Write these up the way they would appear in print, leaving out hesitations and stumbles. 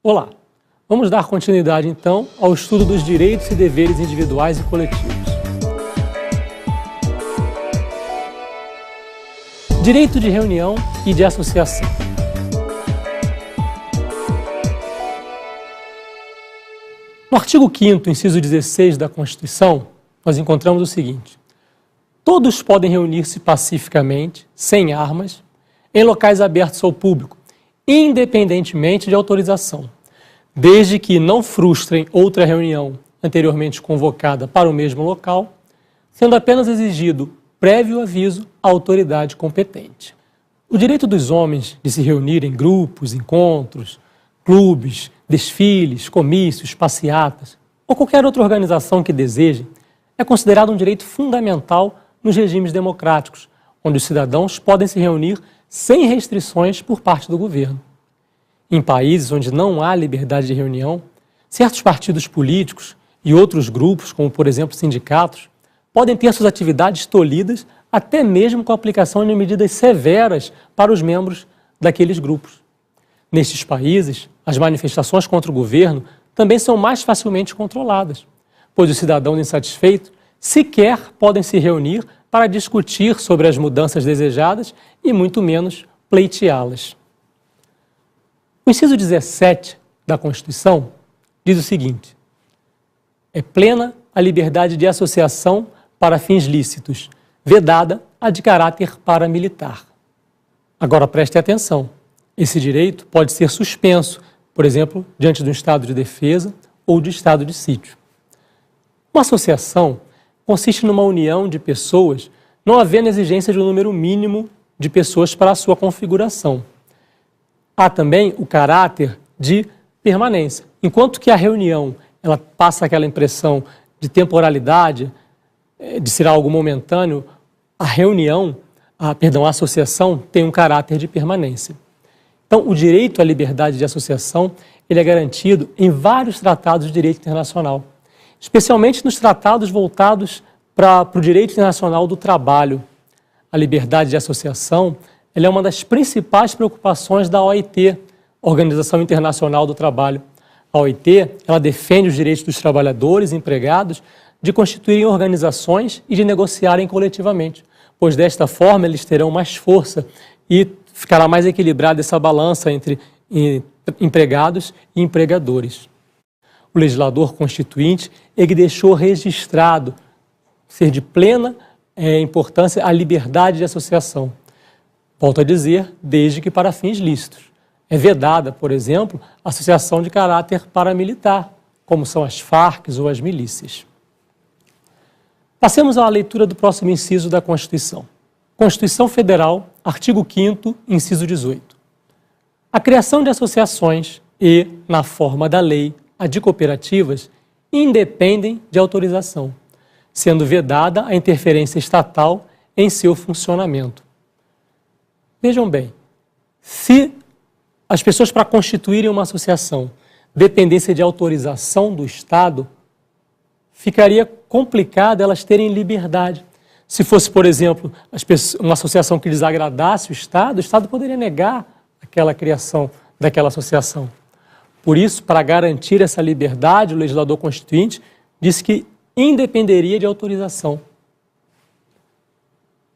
Olá, vamos dar continuidade então ao estudo dos direitos e deveres individuais e coletivos. Direito de reunião e de associação. No artigo 5º, inciso 16 da Constituição, nós encontramos o seguinte: todos podem reunir-se pacificamente, sem armas, em locais abertos ao público, independentemente de autorização, desde que não frustrem outra reunião anteriormente convocada para o mesmo local, sendo apenas exigido prévio aviso à autoridade competente. O direito dos homens de se reunir em grupos, encontros, clubes, desfiles, comícios, passeatas ou qualquer outra organização que desejem é considerado um direito fundamental nos regimes democráticos, onde os cidadãos podem se reunir sem restrições por parte do governo. Em países onde não há liberdade de reunião, certos partidos políticos e outros grupos, como por exemplo sindicatos, podem ter suas atividades tolhidas até mesmo com a aplicação de medidas severas para os membros daqueles grupos. Nestes países, as manifestações contra o governo também são mais facilmente controladas, pois os cidadãos insatisfeitos sequer podem se reunir para discutir sobre as mudanças desejadas e muito menos pleiteá-las. O inciso 17 da Constituição diz o seguinte: é plena a liberdade de associação para fins lícitos, vedada a de caráter paramilitar. Agora preste atenção, esse direito pode ser suspenso, por exemplo, diante de um estado de defesa ou de estado de sítio. Uma associação consiste numa união de pessoas, não havendo exigência de um número mínimo de pessoas para a sua configuração. Há também o caráter de permanência. Enquanto que a reunião ela passa aquela impressão de temporalidade, de ser algo momentâneo, a associação tem um caráter de permanência. Então, o direito à liberdade de associação ele é garantido em vários tratados de direito internacional, especialmente nos tratados voltados para o direito internacional do trabalho. A liberdade de associação ela é uma das principais preocupações da OIT, Organização Internacional do Trabalho. A OIT ela defende os direitos dos trabalhadores e empregados de constituírem organizações e de negociarem coletivamente, pois desta forma eles terão mais força e ficará mais equilibrada essa balança entre empregados e empregadores. O legislador constituinte ele deixou registrado ser de plena importância a liberdade de associação. Volto a dizer, desde que para fins lícitos. É vedada, por exemplo, a associação de caráter paramilitar, como são as Farc ou as milícias. Passemos à leitura do próximo inciso da Constituição. Constituição Federal, artigo 5º, inciso 18. A criação de associações e, na forma da lei, a de cooperativas, independem de autorização, sendo vedada a interferência estatal em seu funcionamento. Vejam bem, se as pessoas para constituírem uma associação dependessem de autorização do Estado, ficaria complicado elas terem liberdade. Se fosse, por exemplo, uma associação que desagradasse o Estado poderia negar aquela criação daquela associação. Por isso, para garantir essa liberdade, o legislador constituinte disse que independeria de autorização.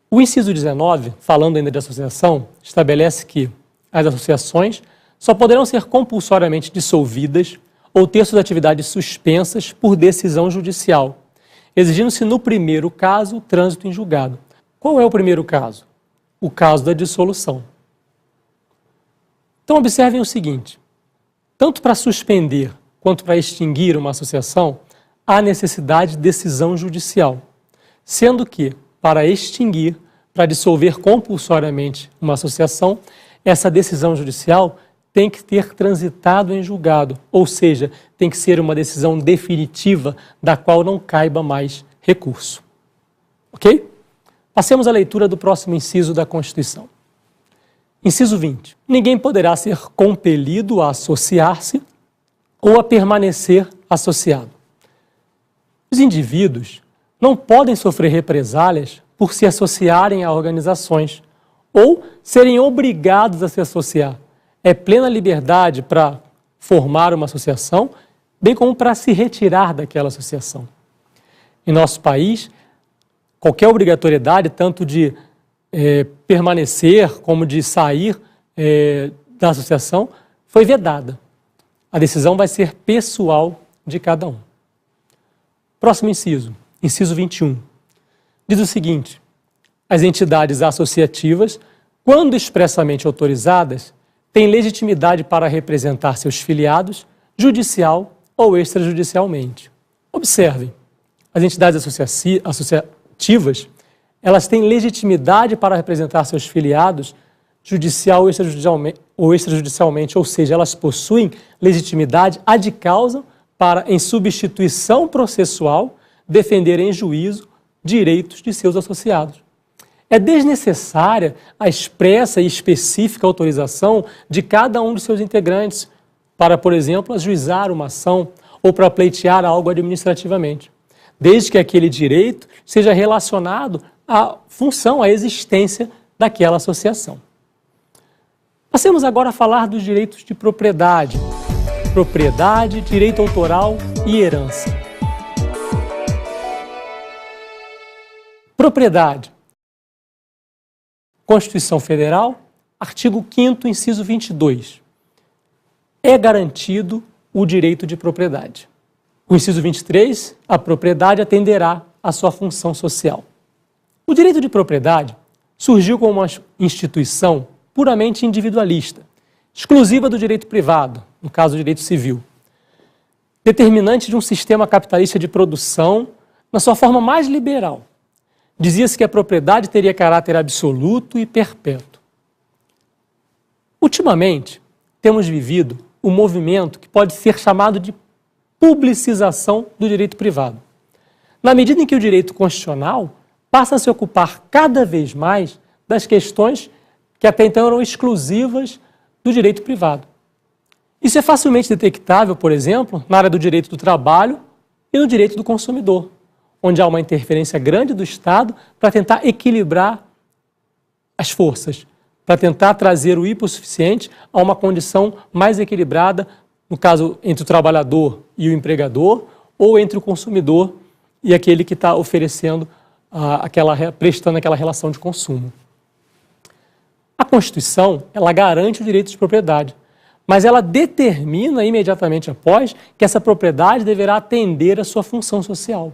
O inciso 19, falando ainda de associação, estabelece que as associações só poderão ser compulsoriamente dissolvidas ou ter suas atividades suspensas por decisão judicial, exigindo-se no primeiro caso o trânsito em julgado. Qual é o primeiro caso? O caso da dissolução. Então observem o seguinte: tanto para suspender quanto para extinguir uma associação, há necessidade de decisão judicial, sendo que, para extinguir, para dissolver compulsoriamente uma associação, essa decisão judicial tem que ter transitado em julgado, ou seja, tem que ser uma decisão definitiva da qual não caiba mais recurso. Ok? Passemos à leitura do próximo inciso da Constituição. Inciso 20. Ninguém poderá ser compelido a associar-se ou a permanecer associado. Os indivíduos não podem sofrer represálias por se associarem a organizações ou serem obrigados a se associar. É plena liberdade para formar uma associação, bem como para se retirar daquela associação. Em nosso país, qualquer obrigatoriedade, tanto de permanecer como de sair da associação, foi vedada. A decisão vai ser pessoal de cada um. Próximo inciso, inciso 21. Diz o seguinte: as entidades associativas, quando expressamente autorizadas, têm legitimidade para representar seus filiados, judicial ou extrajudicialmente. Observem, as entidades associativas, elas têm legitimidade para representar seus filiados, judicial ou extrajudicialmente, ou seja, elas possuem legitimidade ad causa para, em substituição processual, defender em juízo direitos de seus associados. É desnecessária a expressa e específica autorização de cada um de seus integrantes para, por exemplo, ajuizar uma ação ou para pleitear algo administrativamente, desde que aquele direito seja relacionado à função, à existência daquela associação. Passemos agora a falar dos direitos de propriedade. Propriedade, direito autoral e herança. Propriedade. Constituição Federal, artigo 5º, inciso 22. É garantido o direito de propriedade. O inciso 23, a propriedade atenderá à sua função social. O direito de propriedade surgiu como uma instituição puramente individualista, exclusiva do direito privado, no caso do direito civil, determinante de um sistema capitalista de produção na sua forma mais liberal. Dizia-se que a propriedade teria caráter absoluto e perpétuo. Ultimamente, temos vivido um movimento que pode ser chamado de publicização do direito privado, na medida em que o direito constitucional passa a se ocupar cada vez mais das questões que até então eram exclusivas do direito privado. Isso é facilmente detectável, por exemplo, na área do direito do trabalho e no direito do consumidor, onde há uma interferência grande do Estado para tentar equilibrar as forças, para tentar trazer o hipossuficiente a uma condição mais equilibrada, no caso, entre o trabalhador e o empregador, ou entre o consumidor e aquele que está oferecendo, prestando aquela relação de consumo. A Constituição, ela garante o direito de propriedade, mas ela determina imediatamente após que essa propriedade deverá atender à sua função social.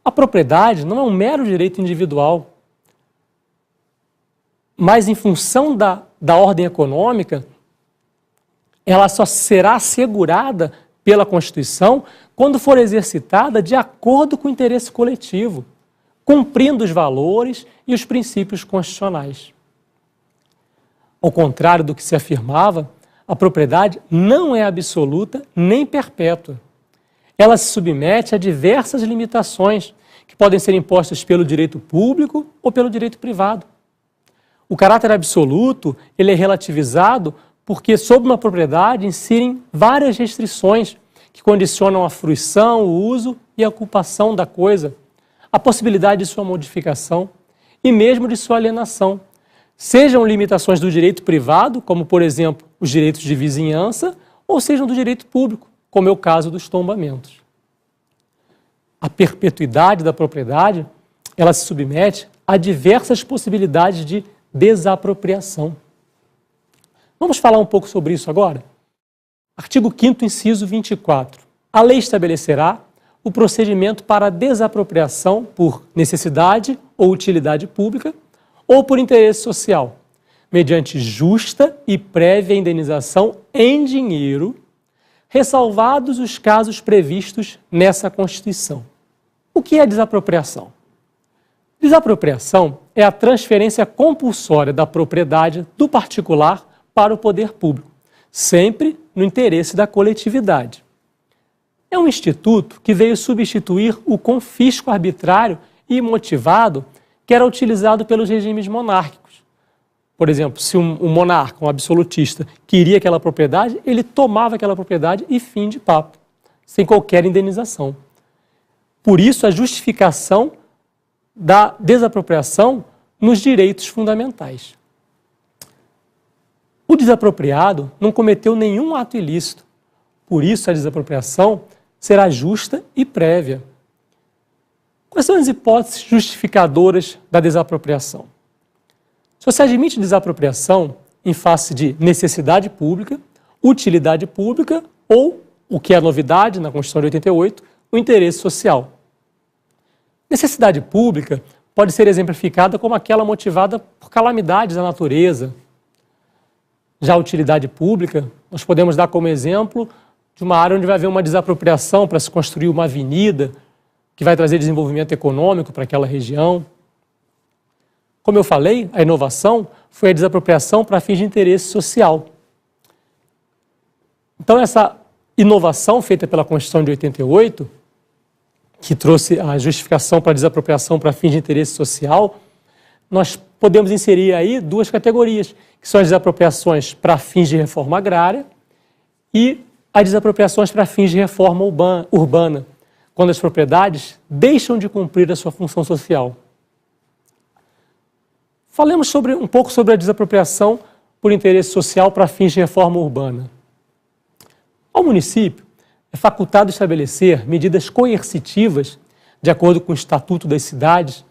A propriedade não é um mero direito individual, mas em função da ordem econômica, ela só será assegurada pela Constituição quando for exercitada de acordo com o interesse coletivo, cumprindo os valores e os princípios constitucionais. Ao contrário do que se afirmava, a propriedade não é absoluta nem perpétua. Ela se submete a diversas limitações que podem ser impostas pelo direito público ou pelo direito privado. O caráter absoluto, ele é relativizado porque sobre uma propriedade incidem várias restrições que condicionam a fruição, o uso e a ocupação da coisa, a possibilidade de sua modificação e mesmo de sua alienação, sejam limitações do direito privado, como, por exemplo, os direitos de vizinhança, ou sejam do direito público, como é o caso dos tombamentos. A perpetuidade da propriedade, ela se submete a diversas possibilidades de desapropriação. Vamos falar um pouco sobre isso agora? Artigo 5º, inciso 24. A lei estabelecerá o procedimento para desapropriação por necessidade ou utilidade pública ou por interesse social, mediante justa e prévia indenização em dinheiro, ressalvados os casos previstos nessa Constituição. O que é desapropriação? Desapropriação é a transferência compulsória da propriedade do particular para o poder público, sempre no interesse da coletividade. É um instituto que veio substituir o confisco arbitrário e imotivado que era utilizado pelos regimes monárquicos. Por exemplo, se um monarca, um absolutista, queria aquela propriedade, ele tomava aquela propriedade e fim de papo, sem qualquer indenização. Por isso, a justificação da desapropriação nos direitos fundamentais. O desapropriado não cometeu nenhum ato ilícito, Por isso, a desapropriação será justa e prévia. Quais são as hipóteses justificadoras da desapropriação? Só se admite desapropriação em face de necessidade pública, utilidade pública ou, o que é novidade na Constituição de 88, o interesse social. Necessidade pública pode ser exemplificada como aquela motivada por calamidades da natureza. Já a utilidade pública, nós podemos dar como exemplo de uma área onde vai haver uma desapropriação para se construir uma avenida que vai trazer desenvolvimento econômico para aquela região. Como eu falei, a inovação foi a desapropriação para fins de interesse social. Então, essa inovação feita pela Constituição de 88, que trouxe a justificação para a desapropriação para fins de interesse social, nós podemos inserir aí duas categorias, que são as desapropriações para fins de reforma agrária e as desapropriações para fins de reforma urbana, quando as propriedades deixam de cumprir a sua função social. Falemos um pouco sobre a desapropriação por interesse social para fins de reforma urbana. Ao município é facultado estabelecer medidas coercitivas, de acordo com o Estatuto das Cidades,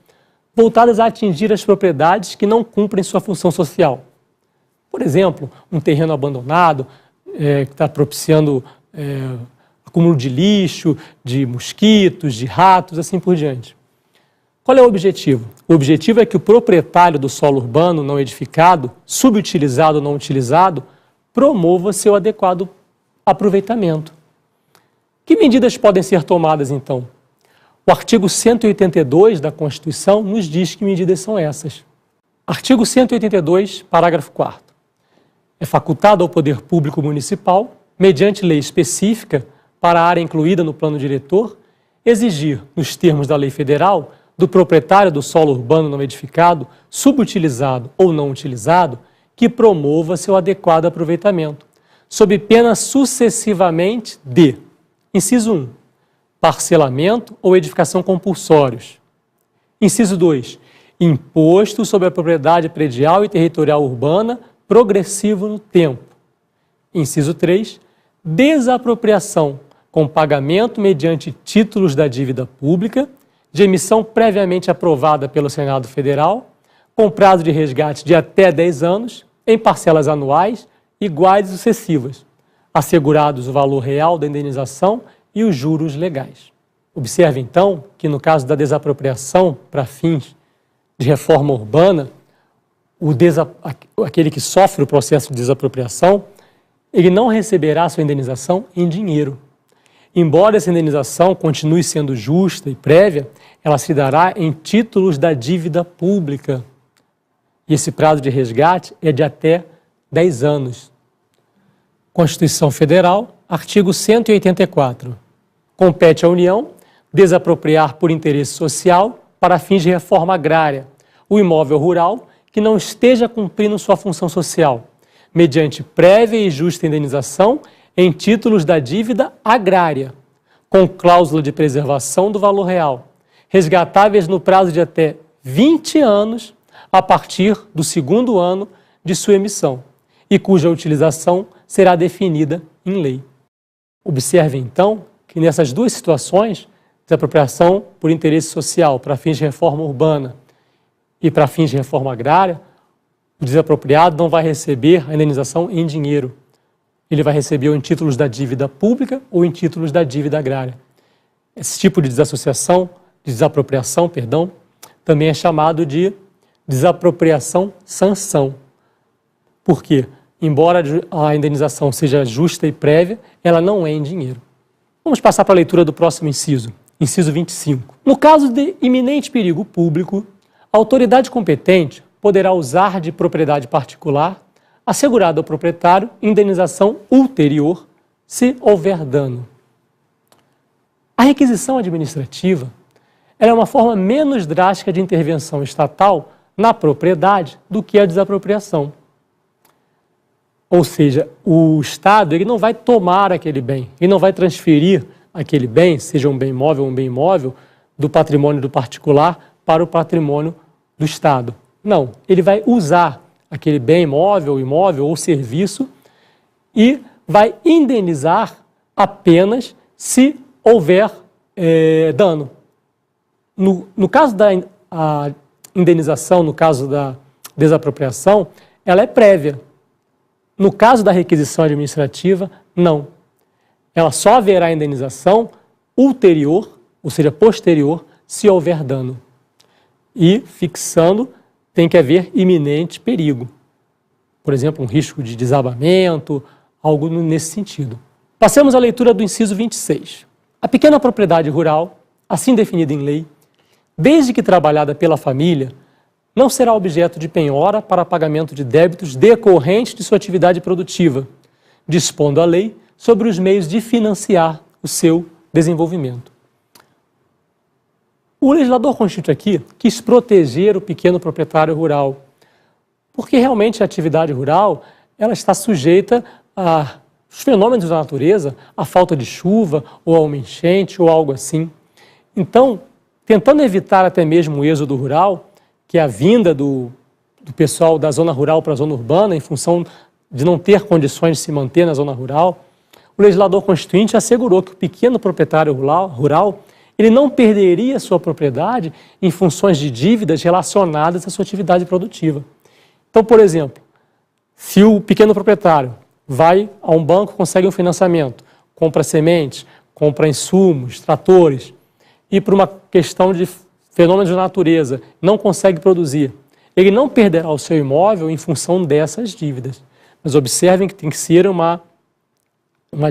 voltadas a atingir as propriedades que não cumprem sua função social. Por exemplo, um terreno abandonado, que está propiciando acúmulo de lixo, de mosquitos, de ratos, assim por diante. Qual é o objetivo? O objetivo é que o proprietário do solo urbano não edificado, subutilizado ou não utilizado, promova seu adequado aproveitamento. Que medidas podem ser tomadas, então? O artigo 182 da Constituição nos diz que medidas são essas. Artigo 182, parágrafo 4º. É facultado ao poder público municipal, mediante lei específica para a área incluída no plano diretor, exigir, nos termos da lei federal, do proprietário do solo urbano não edificado, subutilizado ou não utilizado, que promova seu adequado aproveitamento, sob pena sucessivamente de: inciso 1, parcelamento ou edificação compulsórios. Inciso 2, imposto sobre a propriedade predial e territorial urbana progressivo no tempo. Inciso 3, desapropriação com pagamento mediante títulos da dívida pública, de emissão previamente aprovada pelo Senado Federal, com prazo de resgate de até 10 anos, em parcelas anuais iguais e sucessivas, assegurados o valor real da indenização e os juros legais. Observe, então, que no caso da desapropriação para fins de reforma urbana, aquele que sofre o processo de desapropriação, ele não receberá sua indenização em dinheiro. Embora essa indenização continue sendo justa e prévia, ela se dará em títulos da dívida pública. E esse prazo de resgate é de até 10 anos. Constituição Federal, artigo 184. Compete à União desapropriar por interesse social, para fins de reforma agrária, o imóvel rural que não esteja cumprindo sua função social, mediante prévia e justa indenização em títulos da dívida agrária, com cláusula de preservação do valor real, resgatáveis no prazo de até 20 anos a partir do segundo ano de sua emissão, e cuja utilização será definida em lei. Observe, então, que nessas duas situações, desapropriação por interesse social para fins de reforma urbana e para fins de reforma agrária, o desapropriado não vai receber a indenização em dinheiro. Ele vai receber ou em títulos da dívida pública ou em títulos da dívida agrária. Esse tipo de desapropriação, também é chamado de desapropriação-sanção. Por quê? Embora a indenização seja justa e prévia, ela não é em dinheiro. Vamos passar para a leitura do próximo inciso, inciso 25. No caso de iminente perigo público, a autoridade competente poderá usar de propriedade particular, assegurado ao proprietário, indenização ulterior, se houver dano. A requisição administrativa é uma forma menos drástica de intervenção estatal na propriedade do que a desapropriação. Ou seja, o Estado ele não vai tomar aquele bem, ele não vai transferir aquele bem, seja um bem móvel ou um bem imóvel, do patrimônio do particular para o patrimônio do Estado. Não, ele vai usar aquele bem móvel, imóvel ou serviço e vai indenizar apenas se houver dano. No caso da indenização, no caso da desapropriação, ela é prévia. No caso da requisição administrativa, não. Ela só haverá indenização ulterior, ou seja, posterior, se houver dano. E, fixando, tem que haver iminente perigo. Por exemplo, um risco de desabamento, algo nesse sentido. Passemos à leitura do inciso 26. A pequena propriedade rural, assim definida em lei, desde que trabalhada pela família, não será objeto de penhora para pagamento de débitos decorrentes de sua atividade produtiva, dispondo a lei sobre os meios de financiar o seu desenvolvimento. O legislador constituinte aqui quis proteger o pequeno proprietário rural, porque realmente a atividade rural ela está sujeita a fenômenos da natureza, a falta de chuva, ou a uma enchente, ou algo assim. Então, tentando evitar até mesmo o êxodo rural, que é a vinda do pessoal da zona rural para a zona urbana, em função de não ter condições de se manter na zona rural, o legislador constituinte assegurou que o pequeno proprietário rural ele não perderia sua propriedade em funções de dívidas relacionadas à sua atividade produtiva. Então, por exemplo, se o pequeno proprietário vai a um banco, consegue um financiamento, compra sementes, compra insumos, tratores, e por uma questão de fenômenos de natureza não consegue produzir, ele não perderá o seu imóvel em função dessas dívidas. Mas observem que tem que ser uma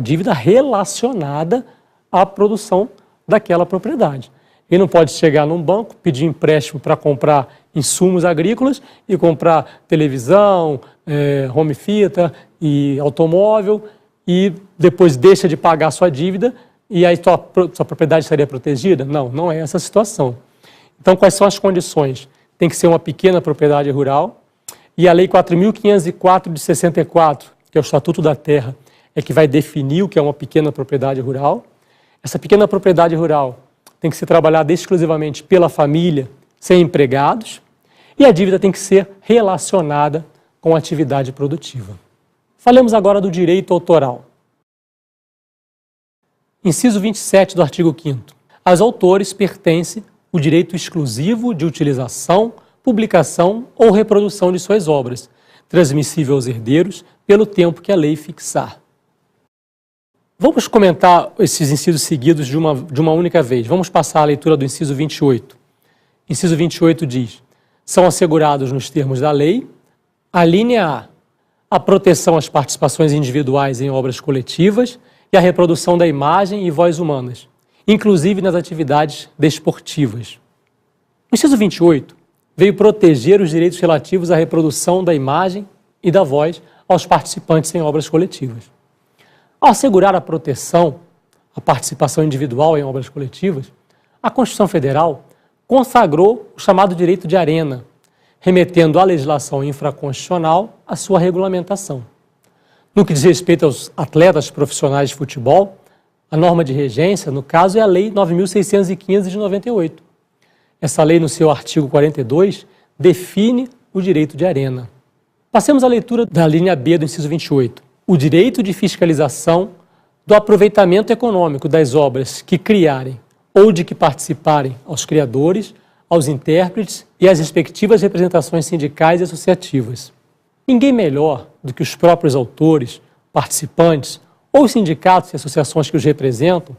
dívida relacionada à produção daquela propriedade. Ele não pode chegar num banco, pedir empréstimo para comprar insumos agrícolas e comprar televisão, home theater e automóvel e depois deixa de pagar a sua dívida e aí sua propriedade estaria protegida? Não, não é essa a situação. Então, quais são as condições? Tem que ser uma pequena propriedade rural e a Lei 4.504 de 64, que é o Estatuto da Terra, é que vai definir o que é uma pequena propriedade rural. Essa pequena propriedade rural tem que ser trabalhada exclusivamente pela família, sem empregados, e a dívida tem que ser relacionada com a atividade produtiva. Falemos agora do direito autoral. Inciso 27 do artigo 5º. Aos autores pertence o direito exclusivo de utilização, publicação ou reprodução de suas obras, transmissível aos herdeiros pelo tempo que a lei fixar. Vamos comentar esses incisos seguidos de uma única vez. Vamos passar a leitura do inciso 28. Inciso 28 diz: são assegurados nos termos da lei, a linha A proteção às participações individuais em obras coletivas e a reprodução da imagem e voz humanas, inclusive nas atividades desportivas. O inciso 28 veio proteger os direitos relativos à reprodução da imagem e da voz aos participantes em obras coletivas. Ao assegurar a proteção à participação individual em obras coletivas, a Constituição Federal consagrou o chamado direito de arena, remetendo à legislação infraconstitucional a sua regulamentação. No que diz respeito aos atletas profissionais de futebol, a norma de regência, no caso, é a Lei 9.615 de 98. Essa lei, no seu artigo 42, define o direito de arena. Passemos à leitura da linha B do inciso 28. O direito de fiscalização do aproveitamento econômico das obras que criarem ou de que participarem aos criadores, aos intérpretes e às respectivas representações sindicais e associativas. Ninguém melhor do que os próprios autores, participantes ou sindicatos e associações que os representam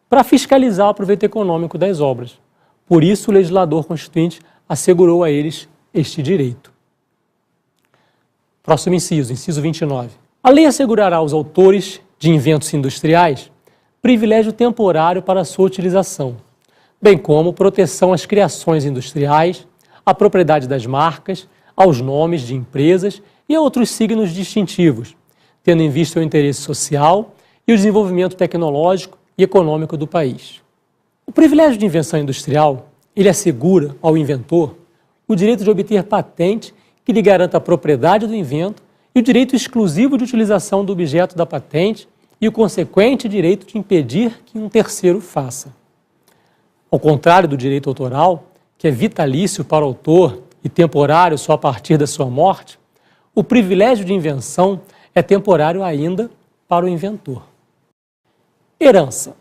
para fiscalizar o proveito econômico das obras. Por isso, o legislador constituinte assegurou a eles este direito. Próximo inciso, inciso 29. A lei assegurará aos autores de inventos industriais privilégio temporário para sua utilização, bem como proteção às criações industriais, à propriedade das marcas, aos nomes de empresas e a outros signos distintivos, tendo em vista o interesse social e o desenvolvimento tecnológico e econômico do país. O privilégio de invenção industrial, ele assegura ao inventor o direito de obter patente que lhe garanta a propriedade do invento e o direito exclusivo de utilização do objeto da patente e o consequente direito de impedir que um terceiro faça. Ao contrário do direito autoral, que é vitalício para o autor e temporário só a partir da sua morte, o privilégio de invenção é temporário ainda para o inventor. Herança.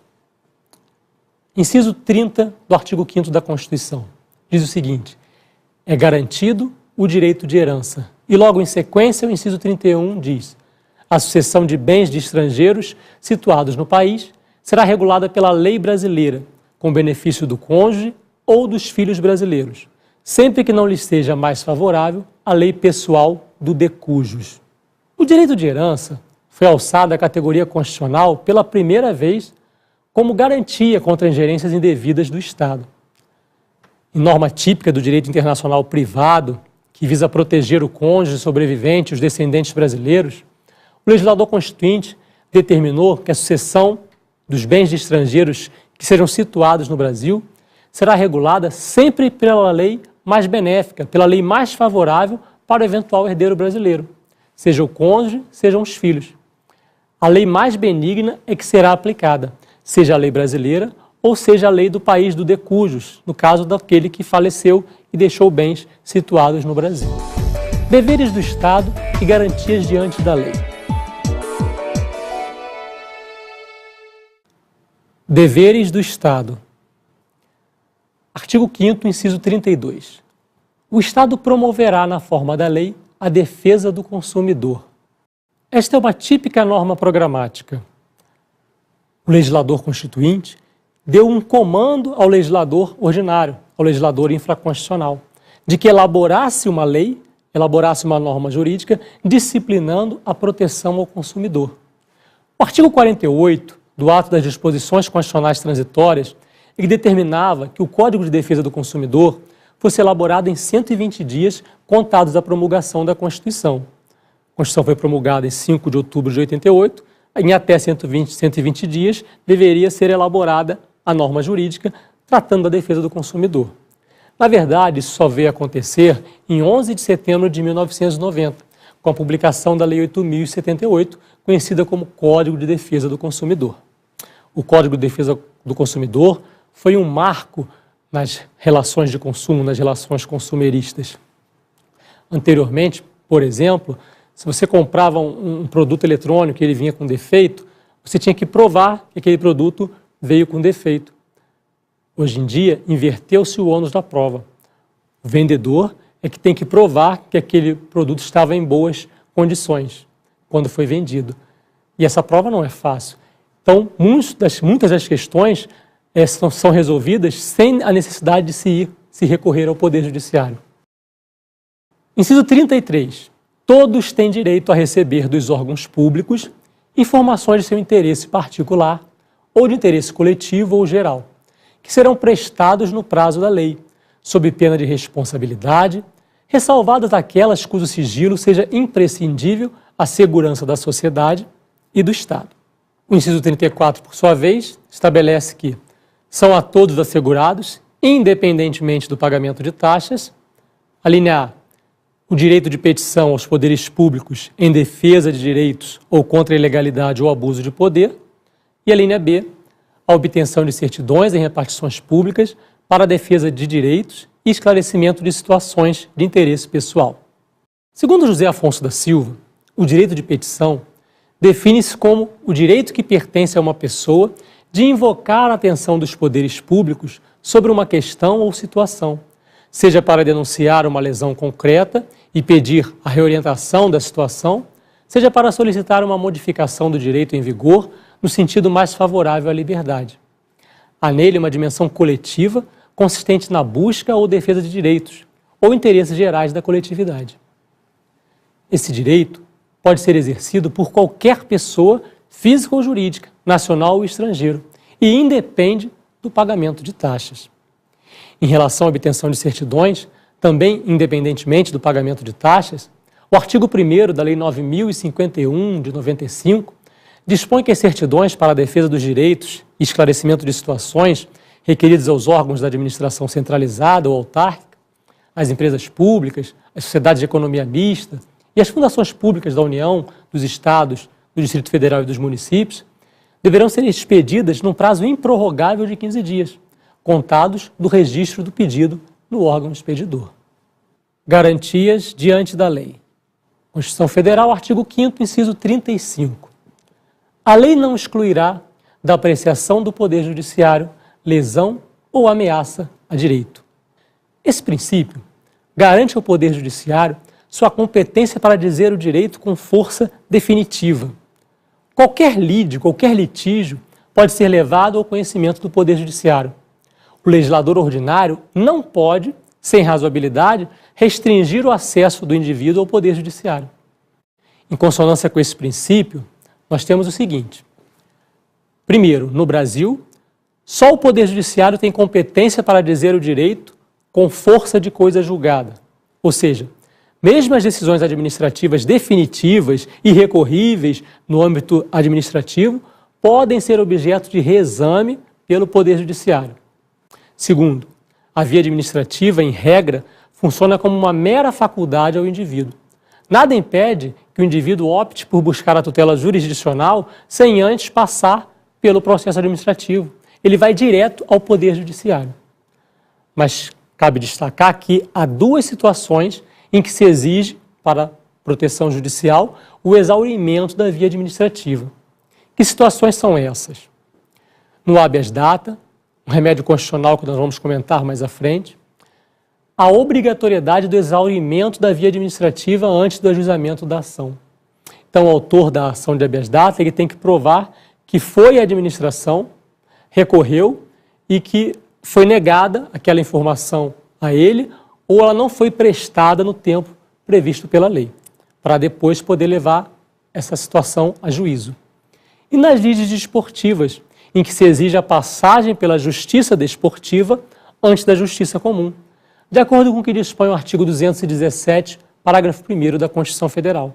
Inciso 30 do artigo 5º da Constituição diz o seguinte: é garantido o direito de herança. E logo em sequência, o inciso 31 diz: a sucessão de bens de estrangeiros situados no país será regulada pela lei brasileira, com benefício do cônjuge ou dos filhos brasileiros, sempre que não lhes seja mais favorável a lei pessoal do decujus. O direito de herança foi alçado à categoria constitucional pela primeira vez como garantia contra ingerências indevidas do Estado. Em norma típica do direito internacional privado, que visa proteger o cônjuge sobrevivente e os descendentes brasileiros, o legislador constituinte determinou que a sucessão dos bens de estrangeiros que sejam situados no Brasil será regulada sempre pela lei mais benéfica, pela lei mais favorável para o eventual herdeiro brasileiro, seja o cônjuge, sejam os filhos. A lei mais benigna é que será aplicada, seja a lei brasileira ou seja a lei do país do decujus, no caso daquele que faleceu e deixou bens situados no Brasil. Deveres do Estado e garantias diante da lei. Deveres do Estado. Artigo 5º, inciso 32. O Estado promoverá, na forma da lei, a defesa do consumidor. Esta é uma típica norma programática. O legislador constituinte deu um comando ao legislador ordinário, ao legislador infraconstitucional, de que elaborasse uma lei, elaborasse uma norma jurídica, disciplinando a proteção ao consumidor. O artigo 48 do ato das disposições constitucionais transitórias, que determinava que o Código de Defesa do Consumidor fosse elaborado em 120 dias contados da promulgação da Constituição. A Constituição foi promulgada em 5 de outubro de 88, em até 120 dias deveria ser elaborada a norma jurídica tratando da defesa do consumidor. Na verdade, isso só veio acontecer em 11 de setembro de 1990, com a publicação da Lei 8.078, conhecida como Código de Defesa do Consumidor. O Código de Defesa do Consumidor foi um marco nas relações de consumo, nas relações consumeristas. Anteriormente, por exemplo, se você comprava um produto eletrônico e ele vinha com defeito, você tinha que provar que aquele produto veio com defeito. Hoje em dia, inverteu-se o ônus da prova. O vendedor é que tem que provar que aquele produto estava em boas condições quando foi vendido. E essa prova não é fácil. Então, muitas das questões são resolvidas sem a necessidade de se recorrer ao Poder Judiciário. Inciso 33. Todos têm direito a receber dos órgãos públicos informações de seu interesse particular ou de interesse coletivo ou geral, que serão prestados no prazo da lei, sob pena de responsabilidade, ressalvadas aquelas cujo sigilo seja imprescindível à segurança da sociedade e do Estado. O inciso 34, por sua vez, estabelece que são a todos assegurados, independentemente do pagamento de taxas, a linha A, o direito de petição aos poderes públicos em defesa de direitos ou contra a ilegalidade ou abuso de poder, e a linha B, a obtenção de certidões em repartições públicas para a defesa de direitos e esclarecimento de situações de interesse pessoal. Segundo José Afonso da Silva, o direito de petição define-se como o direito que pertence a uma pessoa de invocar a atenção dos poderes públicos sobre uma questão ou situação, seja para denunciar uma lesão concreta e pedir a reorientação da situação, seja para solicitar uma modificação do direito em vigor no sentido mais favorável à liberdade. Há nele uma dimensão coletiva consistente na busca ou defesa de direitos ou interesses gerais da coletividade. Esse direito pode ser exercido por qualquer pessoa, física ou jurídica, nacional ou estrangeiro, e independe do pagamento de taxas. Em relação à obtenção de certidões, também independentemente do pagamento de taxas, o artigo 1º da Lei 9.051, de 95, dispõe que as certidões para a defesa dos direitos e esclarecimento de situações requeridas aos órgãos da administração centralizada ou autárquica, às empresas públicas, às sociedades de economia mista e às fundações públicas da União, dos Estados, do Distrito Federal e dos municípios, deverão ser expedidas num prazo improrrogável de 15 dias, contados do registro do pedido no órgão expedidor. Garantias diante da lei. Constituição Federal, artigo 5º, inciso 35. A lei não excluirá da apreciação do Poder Judiciário, lesão ou ameaça a direito. Esse princípio garante ao Poder Judiciário sua competência para dizer o direito com força definitiva. Qualquer lide, qualquer litígio pode ser levado ao conhecimento do Poder Judiciário. O legislador ordinário não pode, sem razoabilidade, restringir o acesso do indivíduo ao Poder Judiciário. Em consonância com esse princípio, nós temos o seguinte. Primeiro, no Brasil, só o Poder Judiciário tem competência para dizer o direito com força de coisa julgada. Ou seja, mesmo as decisões administrativas definitivas e recorríveis no âmbito administrativo podem ser objeto de reexame pelo Poder Judiciário. Segundo, a via administrativa, em regra, funciona como uma mera faculdade ao indivíduo. Nada impede que o indivíduo opte por buscar a tutela jurisdicional sem antes passar pelo processo administrativo. Ele vai direto ao Poder Judiciário. Mas cabe destacar que há duas situações em que se exige, para proteção judicial, o exaurimento da via administrativa. Que situações são essas? No habeas data, um remédio constitucional que nós vamos comentar mais à frente, a obrigatoriedade do exaurimento da via administrativa antes do ajuizamento da ação. Então, o autor da ação de habeas data, ele tem que provar que foi a administração, recorreu e que foi negada aquela informação a ele ou ela não foi prestada no tempo previsto pela lei, para depois poder levar essa situação a juízo. E nas lides desportivas, em que se exige a passagem pela justiça desportiva antes da justiça comum, de acordo com o que dispõe o artigo 217, parágrafo 1º da Constituição Federal.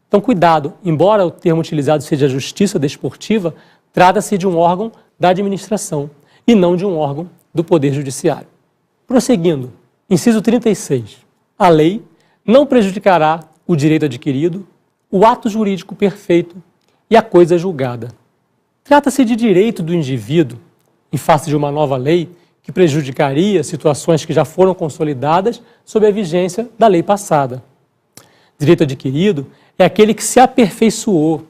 Então, cuidado, embora o termo utilizado seja justiça desportiva, trata-se de um órgão da administração e não de um órgão do Poder Judiciário. Prosseguindo, inciso 36. A lei não prejudicará o direito adquirido, o ato jurídico perfeito e a coisa julgada. Trata-se de direito do indivíduo, em face de uma nova lei, que prejudicaria situações que já foram consolidadas sob a vigência da lei passada. Direito adquirido é aquele que se aperfeiçoou,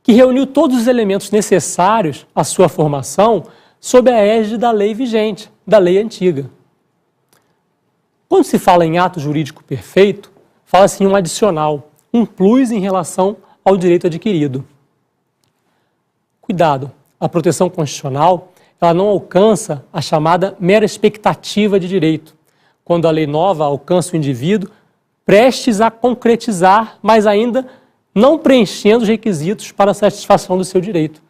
que reuniu todos os elementos necessários à sua formação sob a égide da lei vigente, da lei antiga. Quando se fala em ato jurídico perfeito, fala-se em um adicional, um plus em relação ao direito adquirido. Cuidado, a proteção constitucional ela não alcança a chamada mera expectativa de direito, quando a lei nova alcança o indivíduo prestes a concretizar, mas ainda não preenchendo os requisitos para a satisfação do seu direito.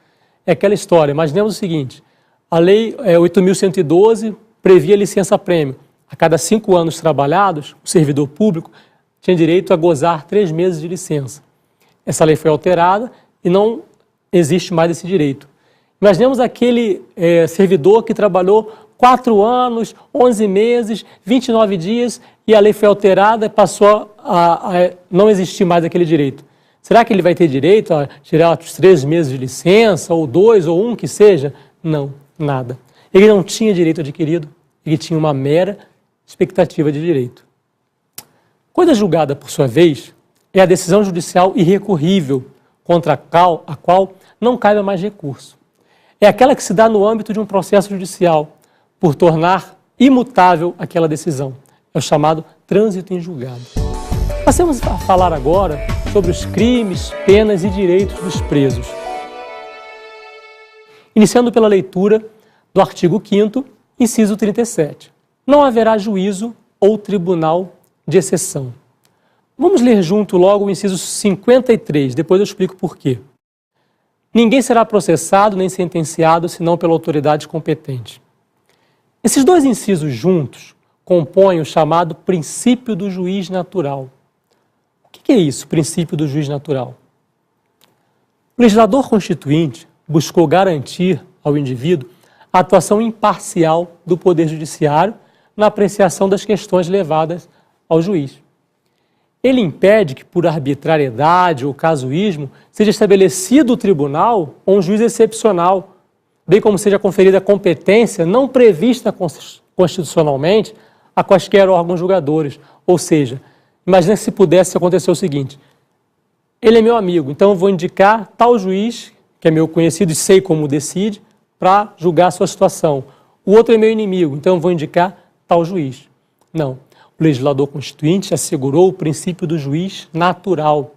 É aquela história, imaginemos o seguinte, a lei 8.112 previa licença-prêmio. A cada 5 anos trabalhados, o servidor público tinha direito a gozar 3 meses de licença. Essa lei foi alterada e não existe mais esse direito. Imaginemos aquele servidor que trabalhou 4 anos, 11 meses, 29 dias e a lei foi alterada e passou a não existir mais aquele direito. Será que ele vai ter direito a tirar os 3 meses de licença, ou 2, ou 1, que seja? Não, nada. Ele não tinha direito adquirido, ele tinha uma mera expectativa de direito. Coisa julgada, por sua vez, é a decisão judicial irrecorrível, contra a qual não cabe mais recurso. É aquela que se dá no âmbito de um processo judicial, por tornar imutável aquela decisão. É o chamado trânsito em julgado. Passemos a falar agora sobre os crimes, penas e direitos dos presos. Iniciando pela leitura do artigo 5º, inciso 37. Não haverá juízo ou tribunal de exceção. Vamos ler junto logo o inciso 53, depois eu explico por quê. Ninguém será processado nem sentenciado senão pela autoridade competente. Esses dois incisos juntos compõem o chamado princípio do juiz natural. O que é isso, princípio do juiz natural? O legislador constituinte buscou garantir ao indivíduo a atuação imparcial do Poder Judiciário na apreciação das questões levadas ao juiz. Ele impede que, por arbitrariedade ou casuísmo, seja estabelecido o tribunal ou um juiz excepcional, bem como seja conferida competência não prevista constitucionalmente a quaisquer órgãos julgadores. Ou seja, imagina que se pudesse acontecer o seguinte, ele é meu amigo, então eu vou indicar tal juiz que é meu conhecido e sei como decide, para julgar a sua situação. O outro é meu inimigo, então eu vou indicar tal juiz. Não. O legislador constituinte assegurou o princípio do juiz natural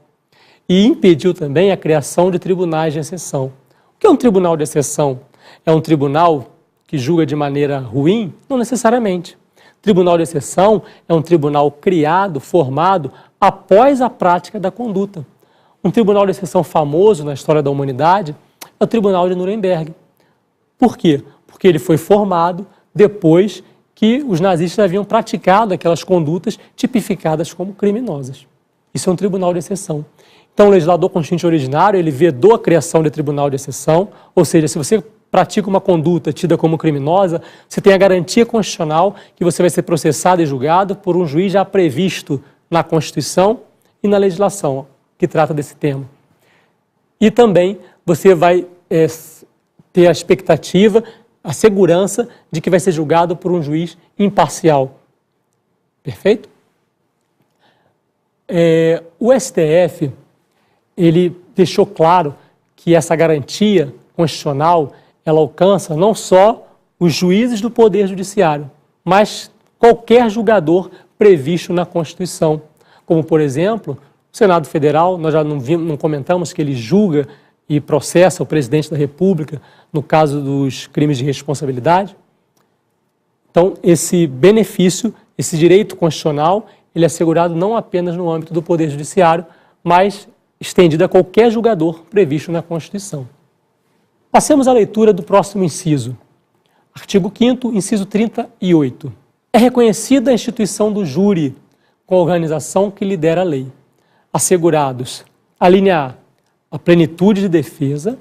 e impediu também a criação de tribunais de exceção. O que é um tribunal de exceção? É um tribunal que julga de maneira ruim? Não necessariamente. Tribunal de exceção é um tribunal criado, formado, após a prática da conduta. Um tribunal de exceção famoso na história da humanidade é o Tribunal de Nuremberg. Por quê? Porque ele foi formado depois que os nazistas haviam praticado aquelas condutas tipificadas como criminosas. Isso é um tribunal de exceção. Então, o legislador constituinte originário, ele vedou a criação de tribunal de exceção, ou seja, se você pratica uma conduta tida como criminosa, você tem a garantia constitucional que você vai ser processado e julgado por um juiz já previsto na Constituição e na legislação que trata desse tema. E também você vai ter a expectativa, a segurança de que vai ser julgado por um juiz imparcial. Perfeito? O STF, ele deixou claro que essa garantia constitucional, ela alcança não só os juízes do Poder Judiciário, mas qualquer julgador previsto na Constituição. Como, por exemplo, o Senado Federal, nós já não comentamos que ele julga e processa o presidente da República no caso dos crimes de responsabilidade. Então, esse benefício, esse direito constitucional, ele é assegurado não apenas no âmbito do Poder Judiciário, mas estendido a qualquer julgador previsto na Constituição. Passemos à leitura do próximo inciso. Artigo 5º, inciso 38. É reconhecida a instituição do júri com a organização que lidera a lei, assegurados, a linha A plenitude de defesa,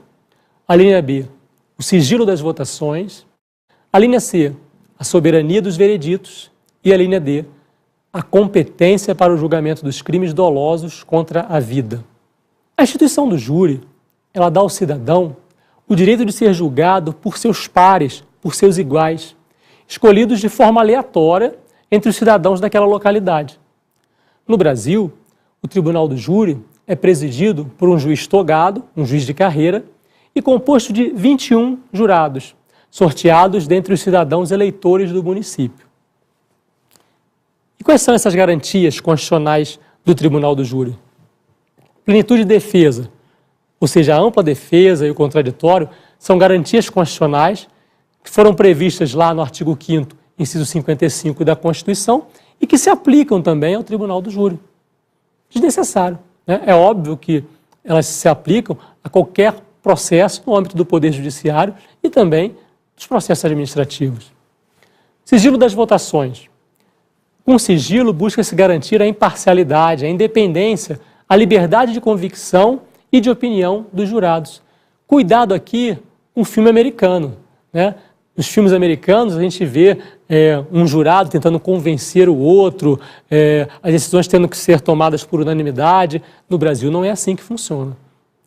a linha B, o sigilo das votações, a linha C, a soberania dos vereditos e a linha D, a competência para o julgamento dos crimes dolosos contra a vida. A instituição do júri, ela dá ao cidadão o direito de ser julgado por seus pares, por seus iguais, escolhidos de forma aleatória entre os cidadãos daquela localidade. No Brasil, o Tribunal do Júri é presidido por um juiz togado, um juiz de carreira, e composto de 21 jurados, sorteados dentre os cidadãos eleitores do município. E quais são essas garantias constitucionais do Tribunal do Júri? Plenitude de defesa, ou seja, a ampla defesa e o contraditório, são garantias constitucionais que foram previstas lá no artigo 5º, inciso 55 da Constituição, e que se aplicam também ao Tribunal do Júri. Desnecessário. É óbvio que elas se aplicam a qualquer processo no âmbito do Poder Judiciário e também dos processos administrativos. Sigilo das votações. Com sigilo, busca-se garantir a imparcialidade, a independência, a liberdade de convicção e de opinião dos jurados. Cuidado aqui com o filme americano, né? Nos filmes americanos, a gente vê um jurado tentando convencer o outro, as decisões tendo que ser tomadas por unanimidade. No Brasil, não é assim que funciona.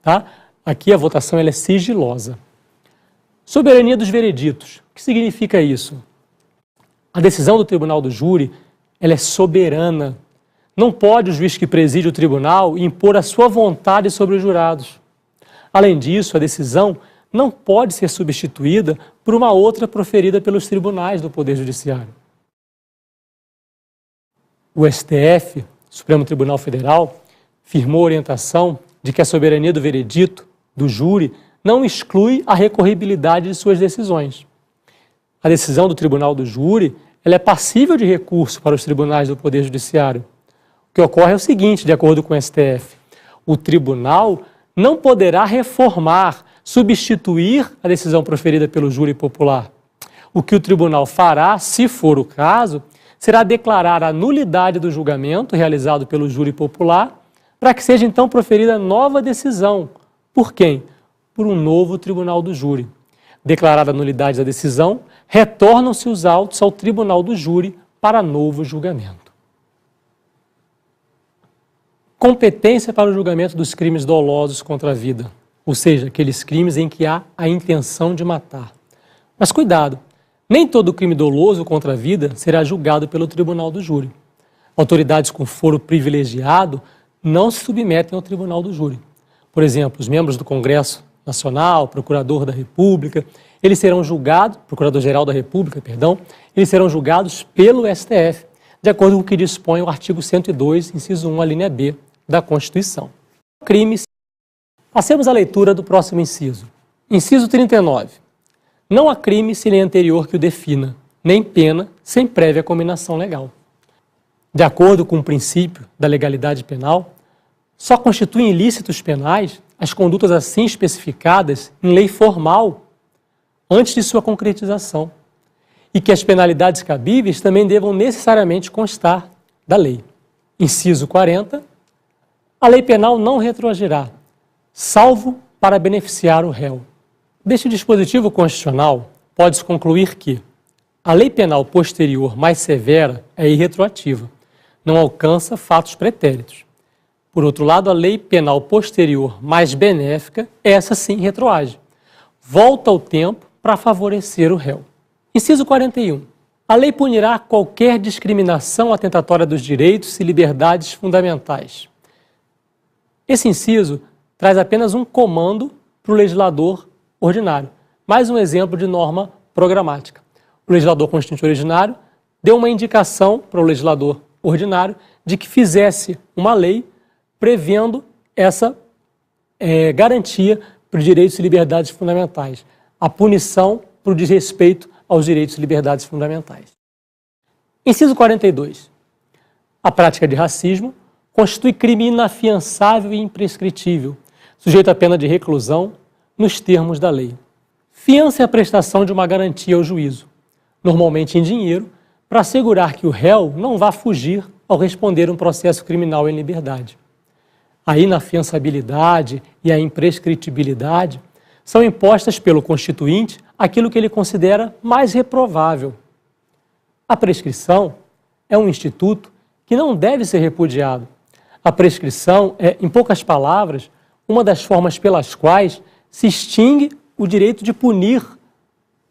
Tá? Aqui a votação ela é sigilosa. Soberania dos vereditos. O que significa isso? A decisão do Tribunal do Júri ela é soberana. Não pode o juiz que preside o tribunal impor a sua vontade sobre os jurados. Além disso, a decisão não pode ser substituída por uma outra proferida pelos tribunais do Poder Judiciário. O STF, Supremo Tribunal Federal, firmou a orientação de que a soberania do veredito, do júri, não exclui a recorribilidade de suas decisões. A decisão do Tribunal do Júri ela é passível de recurso para os tribunais do Poder Judiciário. O que ocorre é o seguinte, de acordo com o STF, o tribunal não poderá reformar, substituir a decisão proferida pelo júri popular. O que o tribunal fará, se for o caso, será declarar a nulidade do julgamento realizado pelo júri popular para que seja então proferida nova decisão. Por quem? Por um novo tribunal do júri. Declarada a nulidade da decisão, retornam-se os autos ao tribunal do júri para novo julgamento. Competência para o julgamento dos crimes dolosos contra a vida, ou seja, aqueles crimes em que há a intenção de matar. Mas cuidado, nem todo crime doloso contra a vida será julgado pelo Tribunal do Júri. Autoridades com foro privilegiado não se submetem ao Tribunal do Júri. Por exemplo, os membros do Congresso Nacional, Procurador da República, eles serão julgados, Procurador-Geral da República, perdão, eles serão julgados pelo STF, de acordo com o que dispõe o artigo 102, inciso 1, a linha B da Constituição. Crimes. Passemos à leitura do próximo inciso. Inciso 39. Não há crime sem lei anterior que o defina, nem pena sem prévia cominação legal. De acordo com o princípio da legalidade penal, só constituem ilícitos penais as condutas assim especificadas em lei formal antes de sua concretização, e que as penalidades cabíveis também devam necessariamente constar da lei. Inciso 40. A lei penal não retroagirá, salvo para beneficiar o réu. Deste dispositivo constitucional, pode-se concluir que a lei penal posterior mais severa é irretroativa, não alcança fatos pretéritos. Por outro lado, a lei penal posterior mais benéfica, essa sim retroage, volta ao tempo para favorecer o réu. Inciso 41. A lei punirá qualquer discriminação atentatória dos direitos e liberdades fundamentais. Esse inciso traz apenas um comando para o legislador ordinário, mais um exemplo de norma programática. O legislador constituinte originário deu uma indicação para o legislador ordinário de que fizesse uma lei prevendo essa garantia para os direitos e liberdades fundamentais, a punição para o desrespeito aos direitos e liberdades fundamentais. Inciso 42. A prática de racismo constitui crime inafiançável e imprescritível, sujeito à pena de reclusão nos termos da lei. Fiança é a prestação de uma garantia ao juízo, normalmente em dinheiro, para assegurar que o réu não vá fugir ao responder um processo criminal em liberdade. A inafiançabilidade e a imprescritibilidade são impostas pelo Constituinte aquilo que ele considera mais reprovável. A prescrição é um instituto que não deve ser repudiado. A prescrição é, em poucas palavras, uma das formas pelas quais se extingue o direito de punir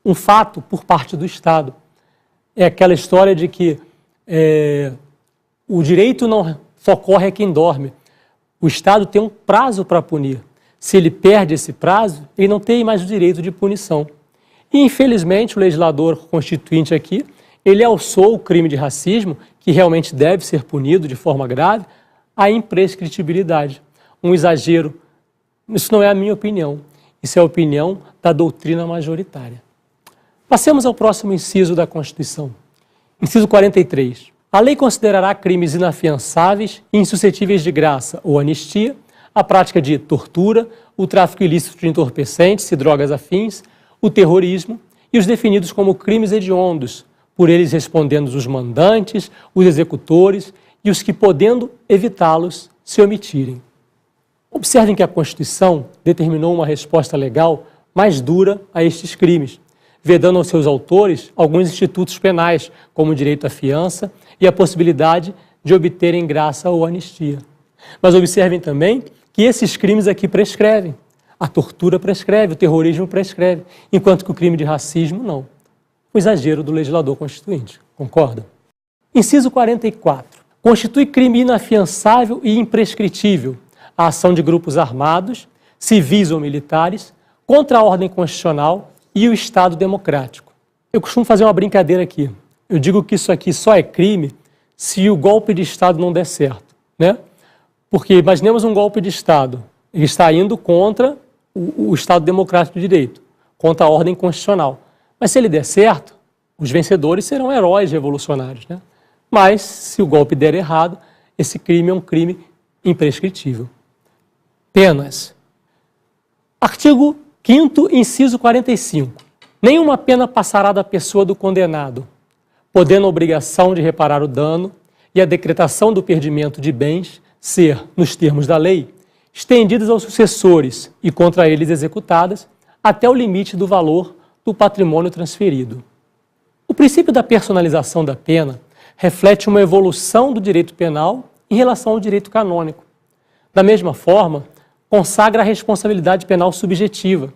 um fato por parte do Estado. É aquela história de que o direito não socorre a quem dorme. O Estado tem um prazo para punir. Se ele perde esse prazo, ele não tem mais o direito de punição. E, infelizmente, o legislador constituinte aqui, ele alçou o crime de racismo, que realmente deve ser punido de forma grave, à imprescritibilidade. Um exagero. Isso não é a minha opinião. Isso é a opinião da doutrina majoritária. Passemos ao próximo inciso da Constituição. Inciso 43. A lei considerará crimes inafiançáveis e insuscetíveis de graça ou anistia a prática de tortura, o tráfico ilícito de entorpecentes e drogas afins, o terrorismo e os definidos como crimes hediondos, por eles respondendo os mandantes, os executores e os que, podendo evitá-los, se omitirem. Observem que a Constituição determinou uma resposta legal mais dura a estes crimes, vedando aos seus autores alguns institutos penais, como o direito à fiança e a possibilidade de obterem graça ou anistia. Mas observem também que esses crimes aqui prescrevem. A tortura prescreve, o terrorismo prescreve, enquanto que o crime de racismo não. O exagero do legislador constituinte, concorda? Inciso 44. Constitui crime inafiançável e imprescritível a ação de grupos armados, civis ou militares, contra a ordem constitucional e o Estado democrático. Eu costumo fazer uma brincadeira aqui. Eu digo que isso aqui só é crime se o golpe de Estado não der certo, né? Porque imaginemos um golpe de Estado, ele está indo contra o Estado democrático de direito, contra a ordem constitucional. Mas se ele der certo, os vencedores serão heróis revolucionários, né? Mas se o golpe der errado, esse crime é um crime imprescritível. Penas. Artigo 5º, inciso 45. Nenhuma pena passará da pessoa do condenado, podendo a obrigação de reparar o dano e a decretação do perdimento de bens ser, nos termos da lei, estendidas aos sucessores e contra eles executadas até o limite do valor do patrimônio transferido. O princípio da personalização da pena reflete uma evolução do direito penal em relação ao direito canônico. Da mesma forma, consagra a responsabilidade penal subjetiva.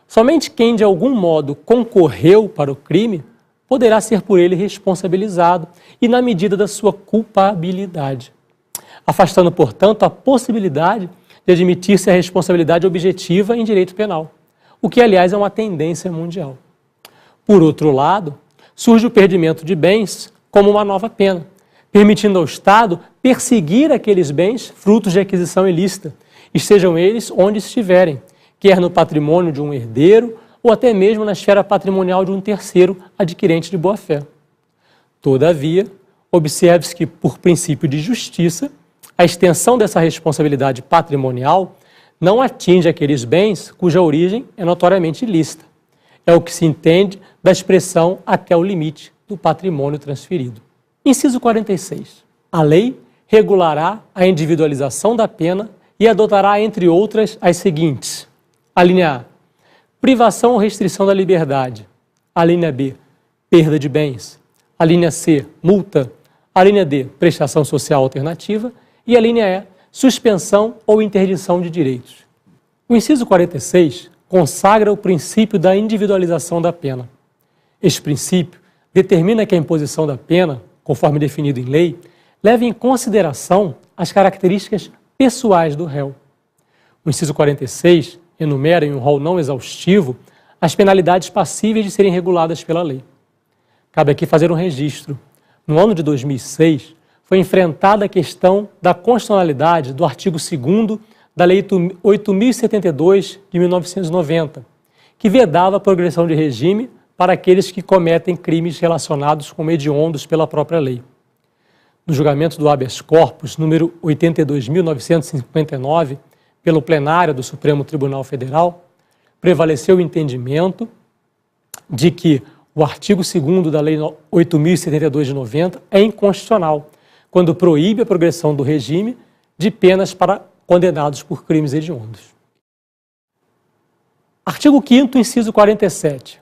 Somente quem, de algum modo, concorreu para o crime poderá ser por ele responsabilizado e na medida da sua culpabilidade, afastando, portanto, a possibilidade de admitir-se a responsabilidade objetiva em direito penal, o que, aliás, é uma tendência mundial. Por outro lado, surge o perdimento de bens como uma nova pena, permitindo ao Estado perseguir aqueles bens frutos de aquisição ilícita, estejam eles onde estiverem, quer no patrimônio de um herdeiro ou até mesmo na esfera patrimonial de um terceiro adquirente de boa-fé. Todavia, observe-se que, por princípio de justiça, a extensão dessa responsabilidade patrimonial não atinge aqueles bens cuja origem é notoriamente ilícita. É o que se entende da expressão até o limite do patrimônio transferido. Inciso 46. A lei regulará a individualização da pena e adotará, entre outras, as seguintes. A linha A, privação ou restrição da liberdade. A linha B, perda de bens. A linha C, multa. A linha D, prestação social alternativa. E a linha E, suspensão ou interdição de direitos. O inciso 46 consagra o princípio da individualização da pena. Este princípio determina que a imposição da pena, conforme definido em lei, leve em consideração as características pessoais do réu. O inciso 46 enumera, em um rol não exaustivo, as penalidades passíveis de serem reguladas pela lei. Cabe aqui fazer um registro. No ano de 2006, foi enfrentada a questão da constitucionalidade do artigo 2º da Lei 8.072 de 1990, que vedava a progressão de regime para aqueles que cometem crimes relacionados com hediondos pela própria lei. No julgamento do habeas corpus, número 82.959, pelo plenário do Supremo Tribunal Federal, prevaleceu o entendimento de que o artigo 2º da Lei 8.072 de 90 é inconstitucional, quando proíbe a progressão do regime de penas para condenados por crimes hediondos. Artigo 5º, inciso 47.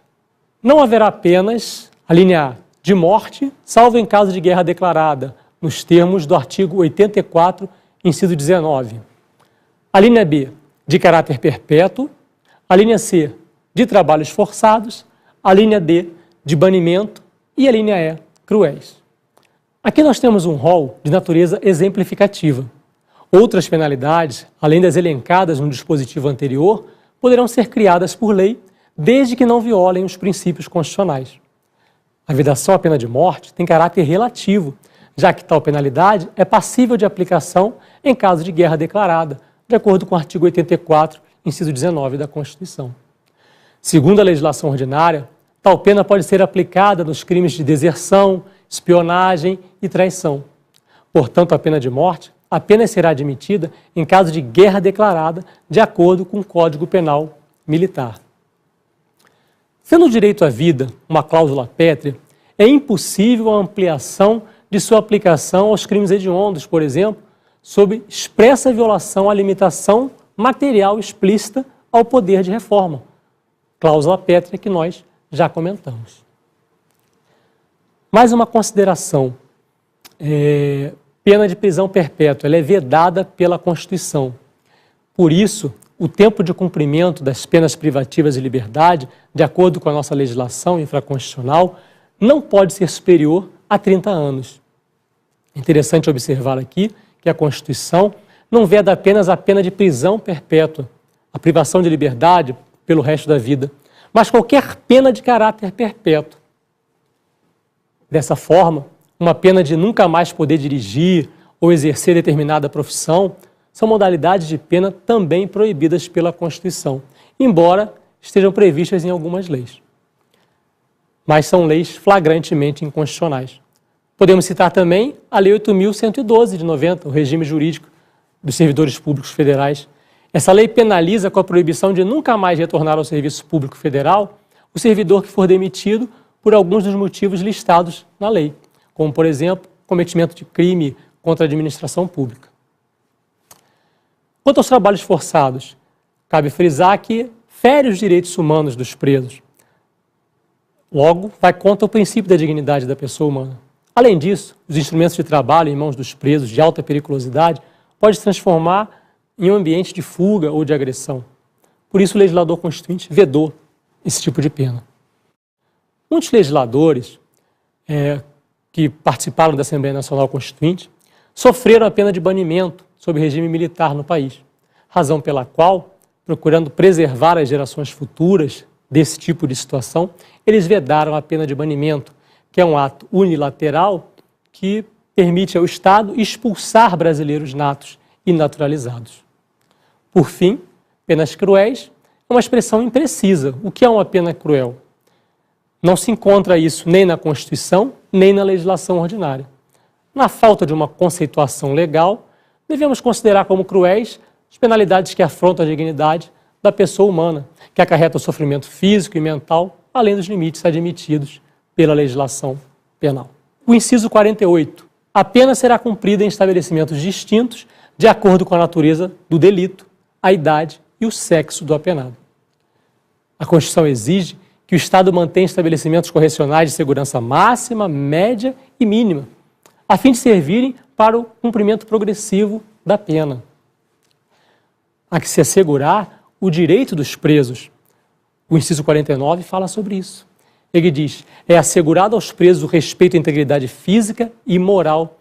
Não haverá penas, a linha A, de morte, salvo em caso de guerra declarada, nos termos do artigo 84, inciso 19. A linha B, de caráter perpétuo. A linha C, de trabalhos forçados. A linha D, de banimento. E a linha E, cruéis. Aqui nós temos um rol de natureza exemplificativa. Outras penalidades, além das elencadas no dispositivo anterior, poderão ser criadas por lei, desde que não violem os princípios constitucionais. A vedação à pena de morte tem caráter relativo, já que tal penalidade é passível de aplicação em caso de guerra declarada, de acordo com o artigo 84, inciso 19 da Constituição. Segundo a legislação ordinária, tal pena pode ser aplicada nos crimes de deserção, espionagem e traição. Portanto, a pena de morte apenas será admitida em caso de guerra declarada, de acordo com o Código Penal Militar. Sendo o direito à vida uma cláusula pétrea, é impossível a ampliação de sua aplicação aos crimes hediondos, por exemplo, sob expressa violação à limitação material explícita ao poder de reforma, cláusula pétrea que nós já comentamos. Mais uma consideração. Pena de prisão perpétua, ela é vedada pela Constituição. Por isso, o tempo de cumprimento das penas privativas de liberdade, de acordo com a nossa legislação infraconstitucional, não pode ser superior a 30 anos. É interessante observar aqui que a Constituição não veda apenas a pena de prisão perpétua, a privação de liberdade pelo resto da vida, mas qualquer pena de caráter perpétuo. Dessa forma, uma pena de nunca mais poder dirigir ou exercer determinada profissão são modalidades de pena também proibidas pela Constituição, embora estejam previstas em algumas leis. Mas são leis flagrantemente inconstitucionais. Podemos citar também a Lei 8.112 de 90, o regime jurídico dos servidores públicos federais. Essa lei penaliza com a proibição de nunca mais retornar ao serviço público federal o servidor que for demitido por alguns dos motivos listados na lei, como, por exemplo, cometimento de crime contra a administração pública. Quanto aos trabalhos forçados, cabe frisar que fere os direitos humanos dos presos. Logo, vai contra o princípio da dignidade da pessoa humana. Além disso, os instrumentos de trabalho em mãos dos presos de alta periculosidade podem se transformar em um ambiente de fuga ou de agressão. Por isso, o legislador constituinte vedou esse tipo de pena. Muitos legisladores que participaram da Assembleia Nacional Constituinte sofreram a pena de banimento sob regime militar no país, razão pela qual, procurando preservar as gerações futuras desse tipo de situação, eles vedaram a pena de banimento, que é um ato unilateral que permite ao Estado expulsar brasileiros natos e naturalizados. Por fim, penas cruéis é uma expressão imprecisa. O que é uma pena cruel? Não se encontra isso nem na Constituição, nem na legislação ordinária. Na falta de uma conceituação legal, devemos considerar como cruéis as penalidades que afrontam a dignidade da pessoa humana, que acarretam sofrimento físico e mental, além dos limites admitidos pela legislação penal. O inciso 48. A pena será cumprida em estabelecimentos distintos de acordo com a natureza do delito, a idade e o sexo do apenado. A Constituição exige que o Estado mantenha estabelecimentos correcionais de segurança máxima, média e mínima, a fim de servirem para o cumprimento progressivo da pena. Há que se assegurar o direito dos presos. O inciso 49 fala sobre isso. Ele diz: é assegurado aos presos o respeito à integridade física e moral.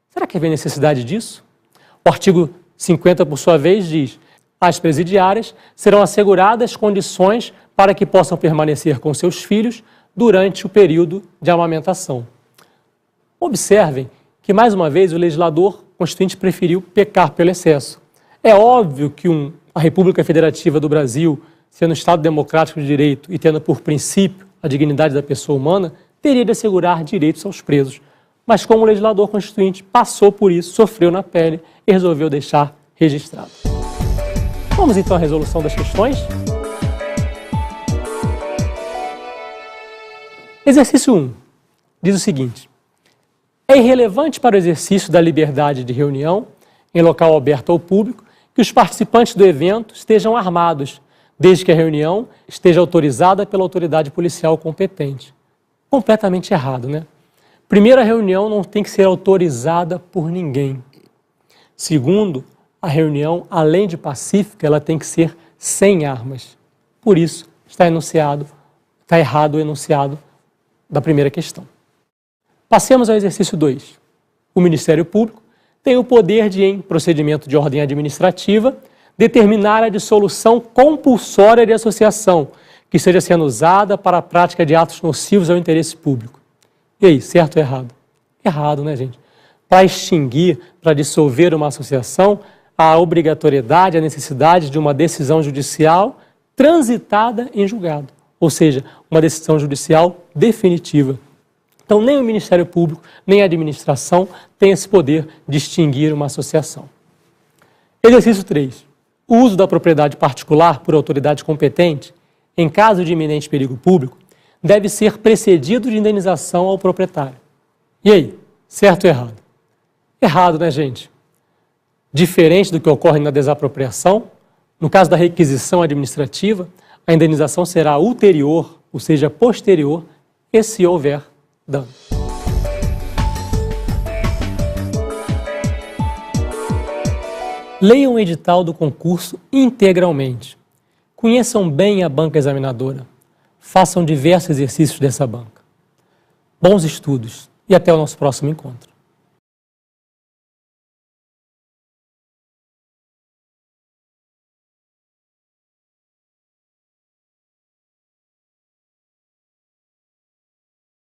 Será que havia necessidade disso? O artigo 50, por sua vez, diz: às presidiárias serão asseguradas condições para que possam permanecer com seus filhos durante o período de amamentação. Observem que, mais uma vez, o legislador constituinte preferiu pecar pelo excesso. É óbvio que a República Federativa do Brasil, sendo um Estado democrático de direito e tendo por princípio a dignidade da pessoa humana, teria de assegurar direitos aos presos. Mas como o legislador constituinte passou por isso, sofreu na pele e resolveu deixar registrado. Vamos então à resolução das questões? Exercício 1 diz o seguinte: é irrelevante para o exercício da liberdade de reunião em local aberto ao público que os participantes do evento estejam armados, desde que a reunião esteja autorizada pela autoridade policial competente. Completamente errado, né? Primeiro, a reunião não tem que ser autorizada por ninguém. Segundo, a reunião, além de pacífica, ela tem que ser sem armas. Por isso, está errado o enunciado da primeira questão. Passemos ao exercício 2. O Ministério Público tem o poder de, em procedimento de ordem administrativa, determinar a dissolução compulsória de associação que esteja sendo usada para a prática de atos nocivos ao interesse público. E aí, certo ou errado? Errado, né, gente? Para extinguir, para dissolver uma associação, há a obrigatoriedade, a necessidade de uma decisão judicial transitada em julgado, ou seja, uma decisão judicial definitiva. Então, nem o Ministério Público, nem a administração tem esse poder de extinguir uma associação. Exercício 3. O uso da propriedade particular por autoridade competente, em caso de iminente perigo público, deve ser precedido de indenização ao proprietário. E aí, certo ou errado? Errado, né, gente? Diferente do que ocorre na desapropriação, no caso da requisição administrativa, a indenização será ulterior, ou seja, posterior, e se houver dano. Leiam o edital do concurso integralmente. Conheçam bem a banca examinadora. Façam diversos exercícios dessa banca. Bons estudos e até o nosso próximo encontro.